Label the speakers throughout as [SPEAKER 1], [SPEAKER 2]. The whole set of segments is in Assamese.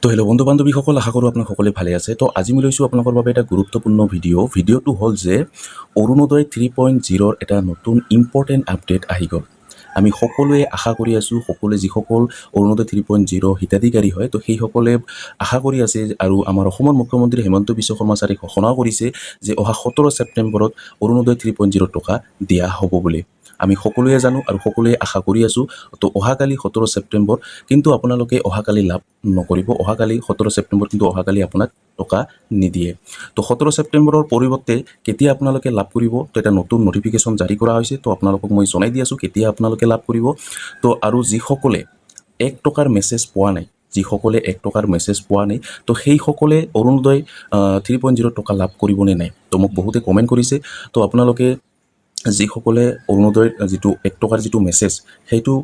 [SPEAKER 1] তো হেল্ল' বন্ধু বান্ধৱীসকল, আশা কৰোঁ আপোনাক সকলোৱে ভালে আছে। তো আজি মই লৈছোঁ আপোনালোকৰ বাবে এটা গুৰুত্বপূৰ্ণ ভিডিঅ'টো হ'ল যে অৰুণোদয় 3.0 এটা নতুন ইম্পৰ্টেণ্ট আপডেট আহি গ'ল। আমি সকলোৱে আশা কৰি আছোঁ, সকলোৱে যিসকল অৰুণোদয় 3.0 হিতাধিকাৰী হয়, তো সেইসকলে আশা কৰি আছে আৰু আমাৰ অসমৰ মুখ্যমন্ত্ৰী হিমন্ত বিশ্ব শৰ্মা ছাৰে ঘোষণাও কৰিছে যে অহা 17 ছেপ্টেম্বৰত অৰুণোদয় 3.0 টকা দিয়া হ'ব বুলি। আমি সকলোৱে জানো আৰু সকলোৱে আশা কৰি আছোঁ। তো অহাকালি 17 ছেপ্টেম্বৰ, কিন্তু আপোনালোকে অহাকালি লাভ নকৰিব। অহাকালি 17 ছেপ্টেম্বৰ কিন্তু অহাকালি আপোনাক টকা নিদিয়ে। তো 17 ছেপ্টেম্বৰৰ পৰিৱৰ্তে কেতিয়া আপোনালোকে লাভ কৰিব, তো এটা নতুন নটিফিকেশ্যন জাৰি কৰা হৈছে। তো আপোনালোকক মই জনাই দি আছোঁ কেতিয়া আপোনালোকে লাভ কৰিব। তো আৰু যিসকলে 1 টকাৰ মেছেজ পোৱা নাই, যিসকলে 1 টকাৰ মেছেজ পোৱা নাই, তো সেইসকলে অৰুণোদয় 3.0 টকা লাভ কৰিবনে নাই। তো মোক বহুতে কমেণ্ট কৰিছে। তো আপোনালোকে যিসকলে অৰুণোদয়ৰ যিটো 1 টকাৰ যিটো মেছেজ, সেইটো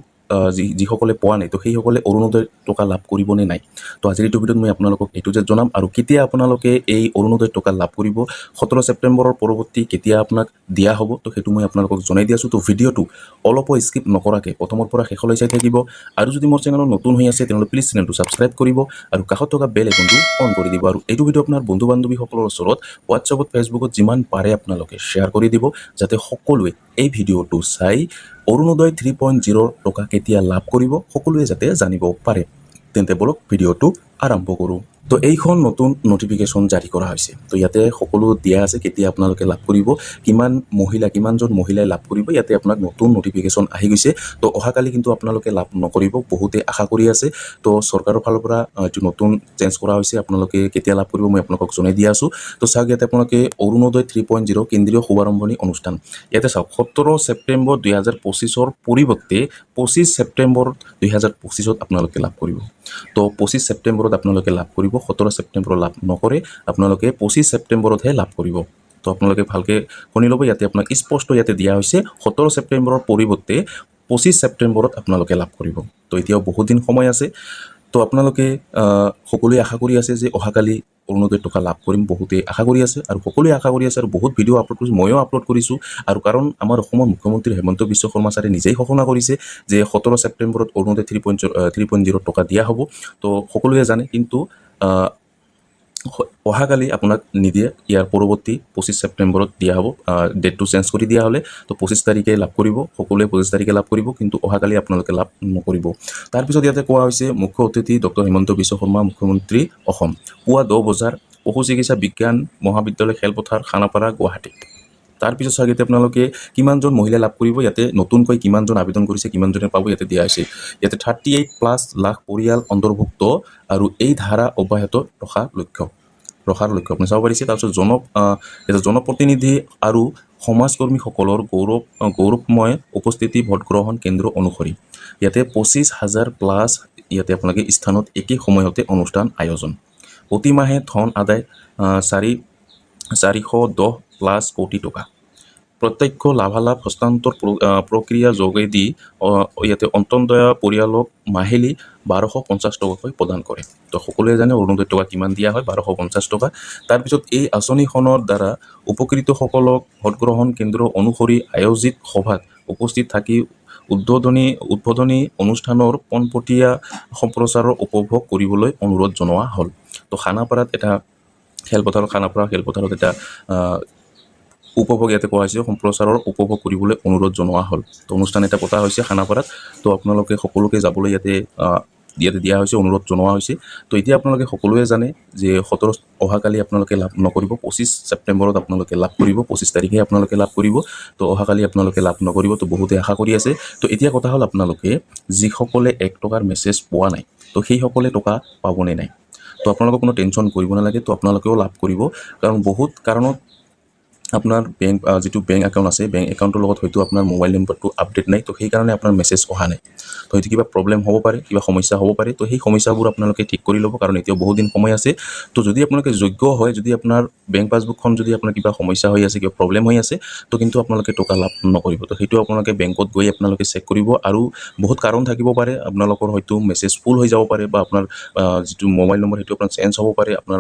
[SPEAKER 1] যিসকলে পোৱা নাই, তো সেইসকলে অৰুণোদয় টকা লাভ কৰিবনে নাই। তো আজিৰ এইটো ভিডিঅ'ত মই আপোনালোকক এইটো যে জনাম আৰু কেতিয়া আপোনালোকে এই অৰুণোদয় টকা লাভ কৰিব, 17 ছেপ্টেম্বৰৰ পৰৱৰ্তী কেতিয়া আপোনাক দিয়া হ'ব, তো সেইটো মই আপোনালোকক জনাই দি আছোঁ। তো ভিডিঅ'টো অলপো স্কিপ নকৰাকৈ প্ৰথমৰ পৰা শেষলৈ চাই থাকিব। আৰু যদি মোৰ চেনেলত নতুন হৈ আছে তেনেহ'লে প্লিজ চেনেলটো ছাবস্ক্ৰাইব কৰিব আৰু কাষত থকা বেল আইকনটো অন কৰি দিব। আৰু এইটো ভিডিঅ' আপোনাৰ বন্ধু বান্ধৱীসকলৰ ওচৰত হোৱাটছআপত, ফেচবুকত যিমান পাৰে আপোনালোকে শ্বেয়াৰ কৰি দিব, যাতে সকলোৱে এই ভিডিঅ'টো চাই অৰুণোদয় 3.0 টকা কেতিয়া লাভ কৰিব সকলোৱে যাতে জানিব পাৰে। তেন্তে বলক ভিডিঅ'টো আৰম্ভ কৰোঁ। তো এইখন নতুন নটিফিকেশ্যন জাৰি কৰা হৈছে। তো ইয়াতে সকলো দিয়া আছে কেতিয়া আপোনালোকে লাভ কৰিব, কিমানজন মহিলাই লাভ কৰিব। ইয়াতে আপোনাক নতুন নটিফিকেশ্যন আহি গৈছে। তো অহাকালি কিন্তু আপোনালোকে লাভ নকৰিব, বহুতে আশা কৰি আছে। তো চৰকাৰৰ ফালৰ পৰা এইটো নতুন চেঞ্জ কৰা হৈছে। আপোনালোকে কেতিয়া লাভ কৰিব মই আপোনালোকক জনাই দি আছোঁ। তো চাওক, ইয়াতে আপোনালোকে অৰুণোদয় 3.0 কেন্দ্ৰীয় শুভাৰম্ভণি অনুষ্ঠান, ইয়াতে চাওক 17 ছেপ্টেম্বৰ 2025-ৰ পৰিৱৰ্তে 25 ছেপ্টেম্বৰ 2025-ত আপোনালোকে লাভ কৰিব। তো 25 ছেপ্টেম্বৰত আপোনালোকে লাভ কৰিব, 17 ছেপ্টেম্বৰত লাভ নকৰে, আপোনালোকে 25 ছেপ্টেম্বৰতহে লাভ কৰিব। তো আপোনালোকে ভালকৈ শুনি ল'ব, ইয়াতে আপোনাক স্পষ্ট ইয়াতে দিয়া হৈছে 17 ছেপ্টেম্বৰৰ পৰিৱৰ্তে 25 ছেপ্টেম্বৰত আপোনালোকে লাভ কৰিব। তো এতিয়াও বহুত দিন সময় আছে। তো আপোনালোকে সকলোৱে আশা কৰি আছে যে অহাকালি অৰুণোদয় টকা লাভ কৰিম, বহুতে আশা কৰি আছে আৰু সকলোৱে আশা কৰি আছে আৰু বহুত ভিডিঅ' আপলোড কৰিছোঁ, ময়ো আপলোড কৰিছোঁ। আৰু কাৰণ আমাৰ অসমৰ মুখ্যমন্ত্ৰী হিমন্ত বিশ্ব শৰ্মা ছাৰে নিজেই ঘোষণা কৰিছে যে 17 ছেপ্টেম্বৰত অৰুণোদয় 3.0 টকা দিয়া হ'ব। তো সকলোৱে জানে, কিন্তু অহাকালি আপোনাক নিদিয়ে, ইয়াৰ পৰৱৰ্তী 25 ছেপ্টেম্বৰত দিয়া হ'ব। ডেটটো চেঞ্জ কৰি দিয়া হ'লে তো 25 তাৰিখে লাভ কৰিব, সকলোৱে 25 তাৰিখে লাভ কৰিব, কিন্তু অহাকালি আপোনালোকে লাভ নকৰিব। তাৰপিছত ইয়াতে কোৱা হৈছে মুখ্য অতিথি ডক্টৰ হিমন্ত বিশ্ব শৰ্মা, মুখ্যমন্ত্ৰী অসম, পুৱা 10 বজাৰ পশু চিকিৎসা বিজ্ঞান মহাবিদ্যালয়, খেলপথাৰ, খানাপাৰা, গুৱাহাটী। তাৰপিছত চাওক, ইয়াতে আপোনালোকে কিমানজন মহিলাই লাভ কৰিব, ইয়াতে নতুনকৈ কিমানজন আবেদন কৰিছে, কিমানজনে পাব ইয়াতে দিয়া হৈছে। ইয়াতে 38+ লাখ পৰিয়াল অন্তৰ্ভুক্ত আৰু এই ধাৰা অব্যাহত ৰখাৰ লক্ষ্য আপুনি চাব পাৰিছে। তাৰপিছত জনপ্ৰতিনিধি আৰু সমাজকৰ্মীসকলৰ গৌৰৱময় উপস্থিতি ভোটগ্ৰহণ কেন্দ্ৰ অনুসৰি ইয়াতে 25,000+ ইয়াতে আপোনালোকে স্থানত একে সময়তে অনুষ্ঠান আয়োজন। প্ৰতিমাহে ধন আদায় 410+ কোটি টকা। প্ৰত্যক্ষ লাভালাভ হস্তান্তৰ প্ৰক্ৰিয়া যোগেদি ইয়াতে অন্তোদয় পৰিয়ালক মাহিলী 1250 টকাকৈ প্ৰদান কৰে। তো সকলোৱে জানে অৰুণোদয় টকা কিমান দিয়া হয়, 1250 টকা। তাৰপিছত এই আঁচনিখনৰ দ্বাৰা উপকৃতসকলক ভোটগ্ৰহণ কেন্দ্ৰ অনুসৰি আয়োজিত সভাত উপস্থিত থাকি উদ্বোধনী অনুষ্ঠানৰ পোনপটীয়া সম্প্ৰচাৰৰ উপভোগ কৰিবলৈ অনুৰোধ জনোৱা হ'ল। তো খানাপাৰাত এটা খেলপথাৰত এটা উপভোগ ইয়াতে কোৱা হৈছে, সম্প্ৰচাৰৰ উপভোগ কৰিবলৈ অনুৰোধ জনোৱা হ'ল। তো অনুষ্ঠান এটা পতা হৈছে খানাপাৰাত। তো আপোনালোকে সকলোকে যাবলৈ ইয়াতে দিয়া হৈছে, অনুৰোধ জনোৱা হৈছে। তো এতিয়া আপোনালোকে সকলোৱে জানে যে অহাকালি আপোনালোকে লাভ নকৰিব, 25 ছেপ্টেম্বৰত আপোনালোকে লাভ কৰিব, 25 তাৰিখে আপোনালোকে লাভ কৰিব। তো অহাকালি আপোনালোকে লাভ নকৰিব। তো বহুতে আশা কৰি আছে। তো এতিয়া কথা হ'ল, আপোনালোকে যিসকলে 1 টকাৰ মেছেজ পোৱা নাই, তো সেইসকলে টকা পাবনে নাই। তো আপোনালোকে কোনো টেনশ্যন কৰিব নালাগে। তো আপোনালোকেও লাভ কৰিব, কাৰণ বহুত কাৰণত আপোনাৰ যিটো বেংক একাউণ্ট আছে, বেংক একাউণ্টৰ লগত হয়তো আপোনাৰ মোবাইল নম্বৰটো আপডেট নাই। তো সেইকাৰণে আপোনাৰ মেছেজ অহা নাই। তো হয়তো কিবা প্ৰব্লেম হ'ব পাৰে, কিবা সমস্যা হ'ব পাৰে। তো সেই সমস্যাবোৰ আপোনালোকে ঠিক কৰি ল'ব, কাৰণ এতিয়াও বহুত দিন সময় আছে। তো যদি আপোনালোকে যোগ্য হয়, যদি আপোনাৰ বেংক পাছবুকখন যদি আপোনাৰ কিবা সমস্যা হৈ আছে, কিবা প্ৰব্লেম হৈ আছে, তো কিন্তু আপোনালোকে টকা লাভ নকৰিব। তো সেইটো আপোনালোকে বেংকত গৈ আপোনালোকে চেক কৰিব। আৰু বহুত কাৰণ থাকিব পাৰে, আপোনালোকৰ হয়তো মেছেজ ফুল হৈ যাব পাৰে, বা আপোনাৰ যিটো মোবাইল নম্বৰ সেইটো আপোনাৰ চেঞ্জ হ'ব পাৰে, আপোনাৰ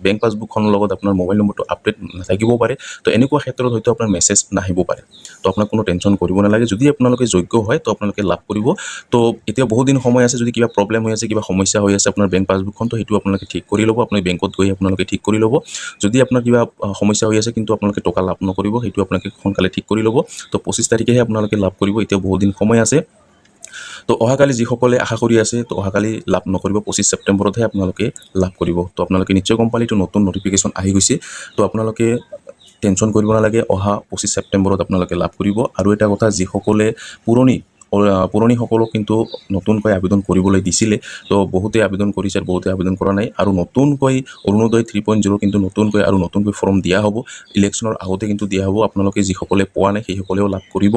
[SPEAKER 1] বেংক পাছবুকখনৰ লগত আপোনাৰ মোবাইল নম্বৰটো আপডেট নাথাকিবও পাৰে। তো এনেকুৱা ক্ষেত্ৰত হয়তো আপোনাৰ মেছেজ নাহিব পাৰে। তো আপোনাক কোনো টেনশ্যন কৰিব নালাগে। যদি আপোনালোকে যোগ্য হয় তো আপোনালোকে লাভ কৰিব। তো এতিয়া বহুত দিন সময় আছে, যদি কিবা প্ৰব্লেম হৈ আছে, কিবা সমস্যা হৈ আছে আপোনাৰ বেংক পাছবুকখন, তো সেইটো আপোনালোকে ঠিক কৰি ল'ব। আপুনি বেংকত গৈ আপোনালোকে ঠিক কৰি ল'ব। যদি আপোনাৰ কিবা সমস্যা হৈ আছে কিন্তু আপোনালোকে টকা লাভ নকৰিব, সেইটো আপোনালোকে সোনকালে ঠিক কৰি ল'ব। তো 25 তাৰিখেহে আপোনালোকে লাভ কৰিব। এতিয়া বহুত দিন সময় আছে। তো অহাকালি যিসকলে আশা কৰি আছে তো অহাকালি লাভ নকৰিব, 25 ছেপ্টেম্বৰতহে আপোনালোকে লাভ কৰিব। তো আপোনালোকে নিশ্চয় গম পালে এইটো নতুন নটিফিকেশ্যন আহি গৈছে। তো আপোনালোকে টেনশ্যন কৰিব নালাগে, অহা 25 ছেপ্টেম্বৰত আপোনালোকে লাভ কৰিব। আৰু এটা কথা, যিসকলে পুৰণিসকলক কিন্তু নতুনকৈ আবেদন কৰিবলৈ দিছিলে, তো বহুতে আবেদন কৰিছে আৰু বহুতে আবেদন কৰা নাই। আৰু নতুনকৈ অৰুণোদয় 3.0 কিন্তু নতুনকৈ ফৰ্ম দিয়া হ'ব। ইলেকশ্যনৰ আগতে কিন্তু দিয়া হ'ব। আপোনালোকে যিসকলে পোৱা নাই সেইসকলেও লাভ কৰিব।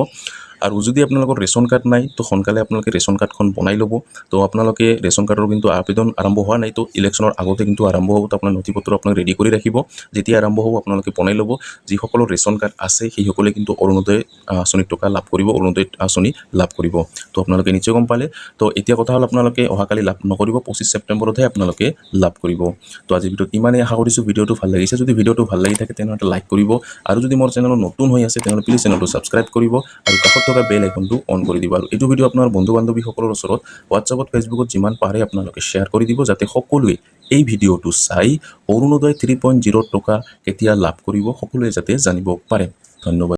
[SPEAKER 1] আৰু যদি আপোনালোকৰ ৰেচন কাৰ্ড নাই তো সোনকালে আপোনালোকে ৰেচন কাৰ্ডখন বনাই ল'ব। তো আপোনালোকে ৰেচন কাৰ্ডৰ কিন্তু আবেদন আৰম্ভ হোৱা নাই, তো ইলেকশ্যনৰ আগতে কিন্তু আৰম্ভ হ'ব। তো আপোনাৰ নথিপত্ৰ আপোনাক ৰেডি কৰি ৰাখিব। যেতিয়া আৰম্ভ হ'ব আপোনালোকে বনাই ল'ব। যিসকলৰ ৰেচন কাৰ্ড আছে সেইসকলে কিন্তু অৰুণোদয় আঁচনিৰ টকা লাভ কৰিব, অৰুণোদয় আঁচনি লাভ কৰিব। তো আপোনালোকে নিশ্চয় গম পালে। তো এতিয়া কথা হ'ল আপোনালোকে অহাকালি লাভ নকৰিব, 25 ছেপ্টেম্বৰতহে আপোনালোকে লাভ কৰিব। তো আজি ভিডিঅ'ত ইমানেই। আশা কৰিছোঁ ভিডিঅ'টো ভাল লাগিছে। যদি ভিডিঅ'টো ভাল লাগি থাকে তেনেহ'লে লাইক কৰিব। আৰু যদি মোৰ চেনেলত নতুন হৈ আছে তেনেহ'লে প্লিজ চেনেলটো ছাবস্ক্ৰাইব কৰিব আৰু কাষত থকা বেল আইকনটো অন কৰি দিব। আৰু এইটো ভিডিঅ' আপোনাৰ বন্ধু বান্ধৱীসকলৰ ওচৰত হোৱাটছআপত, ফেচবুকত যিমান পাৰে আপোনালোকে শ্বেয়াৰ কৰি দিব, যাতে সকলোৱে এই ভিডিঅ'টো চাই অৰুণোদয় 3.0 টকা কেতিয়া লাভ কৰিব সকলোৱে যাতে জানিব পাৰে। ধন্যবাদ।